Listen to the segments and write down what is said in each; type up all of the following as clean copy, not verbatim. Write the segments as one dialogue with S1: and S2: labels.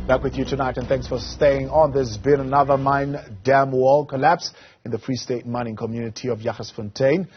S1: Back with you tonight, and thanks for staying on. There's been another mine dam wall collapse in the Free State mining community of Jagersfontein.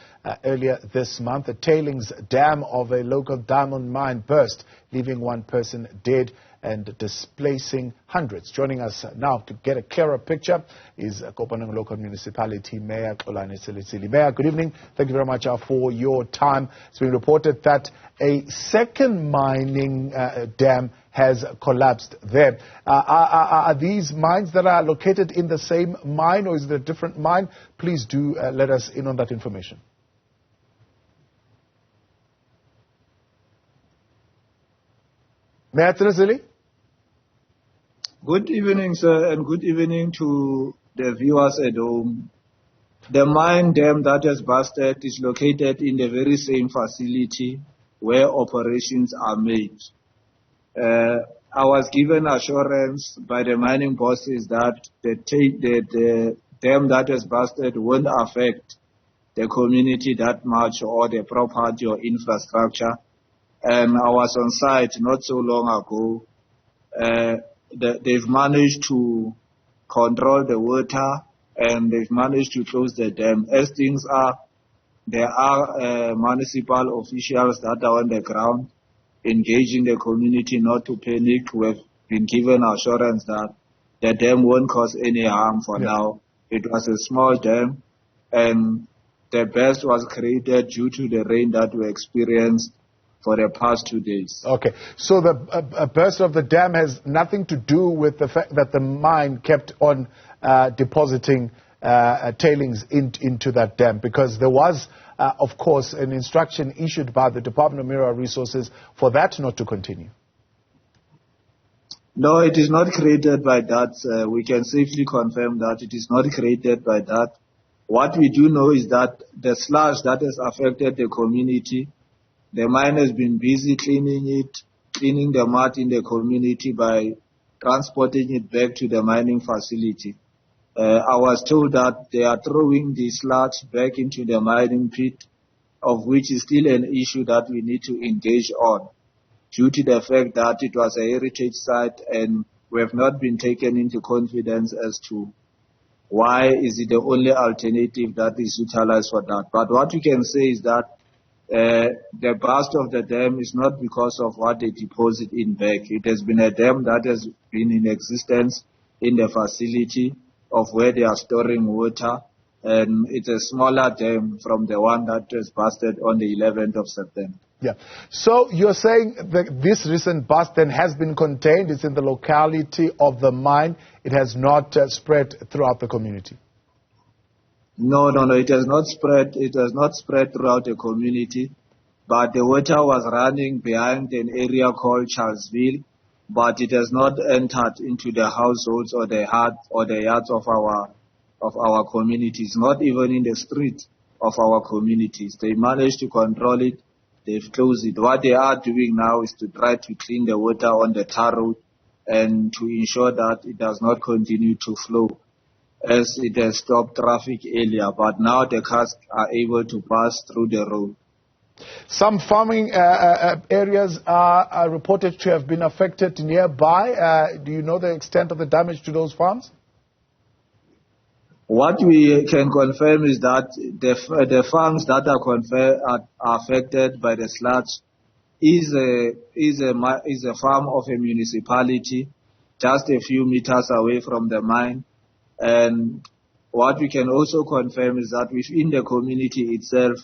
S1: Earlier this month, a tailings dam of a local diamond mine burst, leaving one person dead and displacing hundreds. Joining us now to get a clearer picture is Kopanong Local Municipality Mayor Xolani Tseletsele. Mayor, good evening. Thank you very much for your time. It's been reported that a second mining dam has collapsed there. Are these mines that are located in the same mine, or is it a different mine? Please do let us in on that information. Mayor Tseletsele?
S2: Good evening, sir, and good evening to the viewers at home. The mine dam that has busted is located in the very same facility where operations are made. I was given assurance by the mining bosses that the dam that has busted won't affect the community that much, or the property or infrastructure. And I was on site not so long ago. They've managed to control the water, and they've managed to close the dam. As things are, there are municipal officials that are on the ground engaging the community not to panic. We've been given assurance that the dam won't cause any harm for now. It was a small dam, and the burst was created due to the rain that we experienced for the past 2 days.
S1: Okay, so the burst of the dam has nothing to do with the fact that the mine kept on depositing tailings into that dam, because there was, of course, an instruction issued by the Department of Mineral Resources for that not to continue.
S2: No, it is not created by that. We can safely confirm that it is not created by that. What we do know is that the sludge that has affected the community, the mine has been busy cleaning the mud in the community by transporting it back to the mining facility. I was told that they are throwing the sludge back into the mining pit, of which is still an issue that we need to engage on, due to the fact that it was a heritage site and we have not been taken into confidence as to why is it the only alternative that is utilized for that. But what we can say is that the burst of the dam is not because of what they deposit in back. It has been a dam that has been in existence in the facility of where they are storing water, and it's a smaller dam from the one that was busted on the 11th of September.
S1: Yeah. So you're saying that this recent bust then has been contained, it's in the locality of the mine, it has not spread throughout the community?
S2: No, it has not spread. It has not spread throughout the community, but the water was running behind an area called Charlesville, but it has not entered into the households or the yards of our communities, not even in the street of our communities. They managed to control it. They've closed it. What they are doing now is to try to clean the water on the tar road and to ensure that it does not continue to flow, as it has stopped traffic earlier, but now the cars are able to pass through the road.
S1: Some farming areas are reported to have been affected nearby. Do you know the extent of the damage to those farms?
S2: What we can confirm is that the farms that are affected by the sludge is a farm of a municipality just a few meters away from the mine. And what we can also confirm is that within the community itself,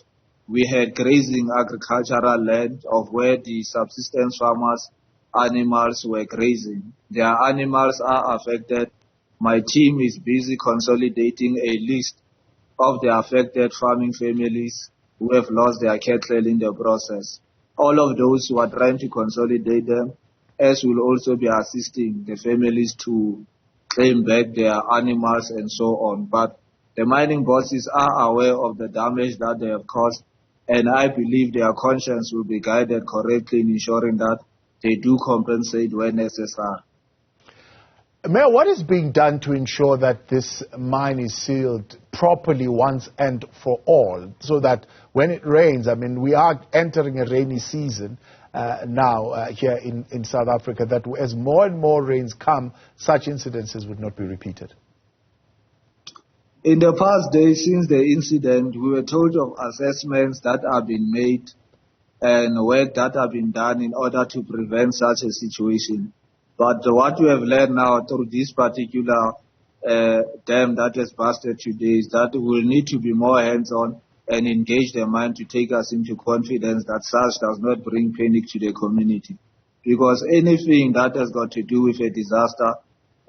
S2: we had grazing agricultural land of where the subsistence farmers' animals were grazing. Their animals are affected. My team is busy consolidating a list of the affected farming families who have lost their cattle in the process. All of those who are trying to consolidate them, as will also be assisting the families to claim back their animals and so on. But the mining bosses are aware of the damage that they have caused, and I believe their conscience will be guided correctly in ensuring that they do compensate where necessary.
S1: Mayor, what is being done to ensure that this mine is sealed properly once and for all, so that when it rains, I mean, we are entering a rainy season, now here in South Africa, that as more and more rains come, such incidences would not be repeated?
S2: In the past days, since the incident, we were told of assessments that have been made and work that have been done in order to prevent such a situation. But what we have learned now through this particular dam that has busted today is that we will need to be more hands-on and engage the mind to take us into confidence that such does not bring panic to the community. Because anything that has got to do with a disaster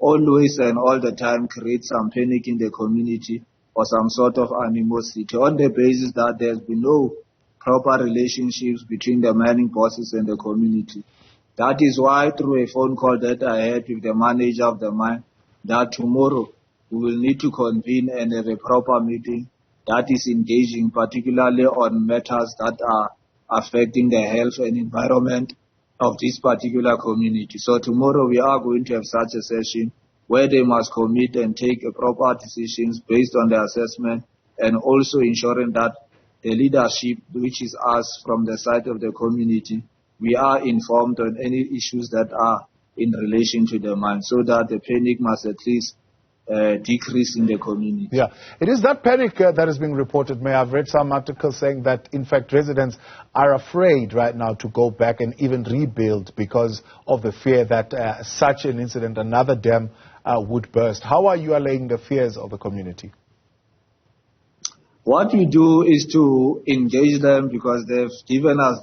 S2: always and all the time creates some panic in the community or some sort of animosity on the basis that there's been no proper relationships between the mining bosses and the community. That is why through a phone call that I had with the manager of the mine, that tomorrow we will need to convene and have a proper meeting that is engaging particularly on matters that are affecting the health and environment of this particular community. So tomorrow we are going to have such a session where they must commit and take proper decisions based on the assessment, and also ensuring that the leadership, which is us from the side of the community, we are informed on any issues that are in relation to the mine, so that the panic must at least decrease in the community.
S1: Yeah, it is that panic that is being reported, Mayor. I've read some articles saying that, in fact, residents are afraid right now to go back and even rebuild because of the fear that such an incident, another dam, would burst. How are you allaying the fears of the community?
S2: What we do is to engage them because they've given us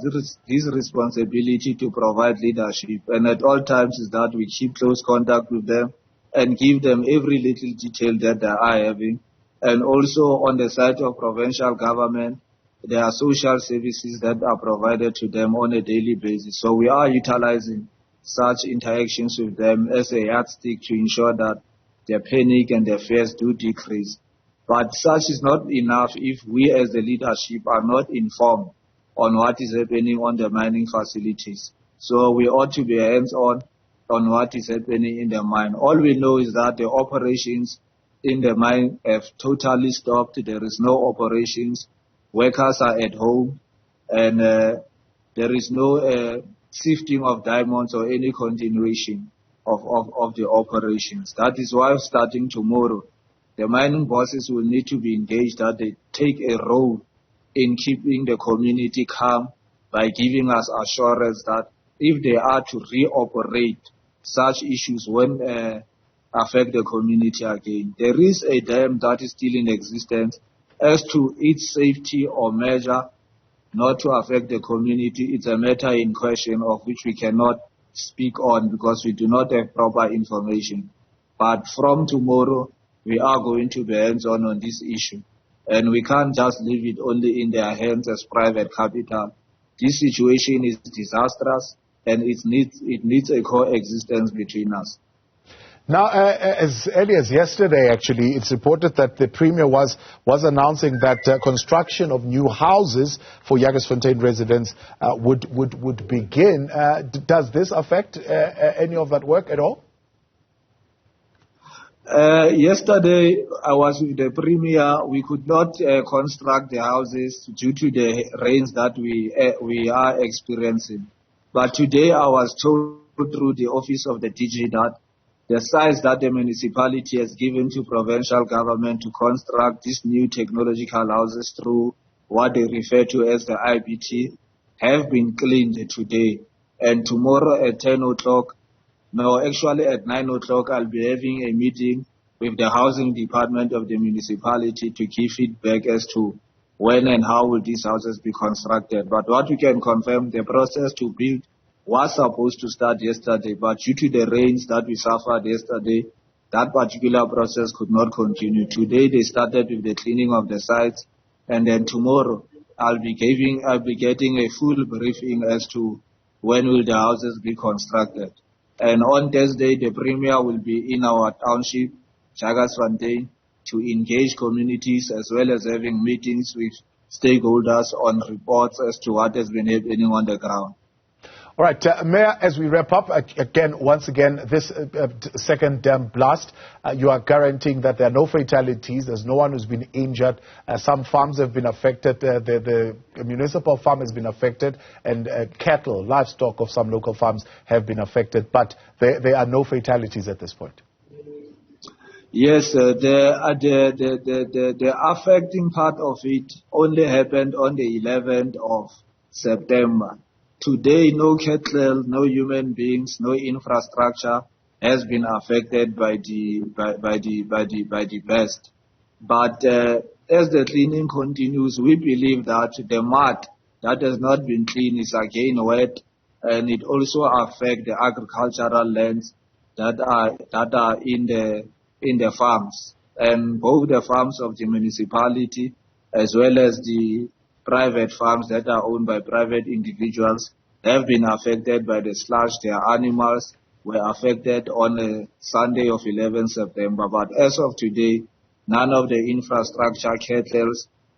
S2: this responsibility to provide leadership, and at all times is that we keep close contact with them and give them every little detail that they are having. And also on the side of provincial government, there are social services that are provided to them on a daily basis. So we are utilizing such interactions with them as a yardstick to ensure that their panic and their fears do decrease. But such is not enough if we as the leadership are not informed on what is happening on the mining facilities. So we ought to be hands-on on what is happening in the mine. All we know is that the operations in the mine have totally stopped. There is no operations. Workers are at home, and there is no sifting of diamonds or any continuation of the operations. That is why starting tomorrow, the mining bosses will need to be engaged, that they take a role in keeping the community calm by giving us assurance that if they are to reoperate, such issues won't affect the community again. There is a dam that is still in existence. As to its safety or measure not to affect the community, it's a matter in question of which we cannot speak on because we do not have proper information. But from tomorrow, we are going to be hands-on on this issue. And we can't just leave it only in their hands as private capital. This situation is disastrous, and it needs a coexistence between us.
S1: Now, as early as yesterday, actually, it's reported that the Premier was announcing that construction of new houses for Jagersfontein residents would begin. Does this affect any of that work at all?
S2: Yesterday, I was with the Premier. We could not construct the houses due to the rains that we are experiencing. But today, I was told through the office of the DG that the size that the municipality has given to provincial government to construct these new technological houses through what they refer to as the IBT have been cleaned today. And tomorrow at 10 o'clock, no, actually at 9 o'clock, I'll be having a meeting with the housing department of the municipality to give feedback as to when and how will these houses be constructed. But what we can confirm, the process to build was supposed to start yesterday, but due to the rains that we suffered yesterday, that particular process could not continue. Today they started with the cleaning of the sites, and then tomorrow I'll be getting a full briefing as to when will the houses be constructed. And on Thursday, the Premier will be in our township, Jagersfontein, to engage communities as well as having meetings with stakeholders on reports as to what has been happening on the ground.
S1: All right, Mayor, as we wrap up, once again, this second dam blast, you are guaranteeing that there are no fatalities, there's no one who's been injured, some farms have been affected, the municipal farm has been affected, and cattle, livestock of some local farms have been affected, but there are no fatalities at this point.
S2: Yes, the affecting part of it only happened on the 11th of September. Today, no cattle, no human beings, no infrastructure has been affected by the blast. But as the cleaning continues, we believe that the mud that has not been cleaned is again wet, and it also affects the agricultural lands that are in the farms, and both the farms of the municipality as well as the private farms that are owned by private individuals have been affected by the slush. Their animals were affected on Sunday of 11 September. But as of today, none of the infrastructure, cattle,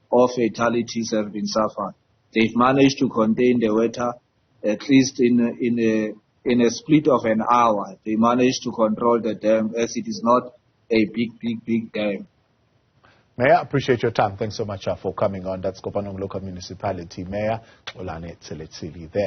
S2: or fatalities have been suffered. They've managed to contain the water, at least in a split of an hour. They managed to control the dam, as it is not a big dam.
S1: Mayor, appreciate your time. Thanks so much for coming on. That's Kopanong Local Municipality Mayor Xolani Tseletsele there.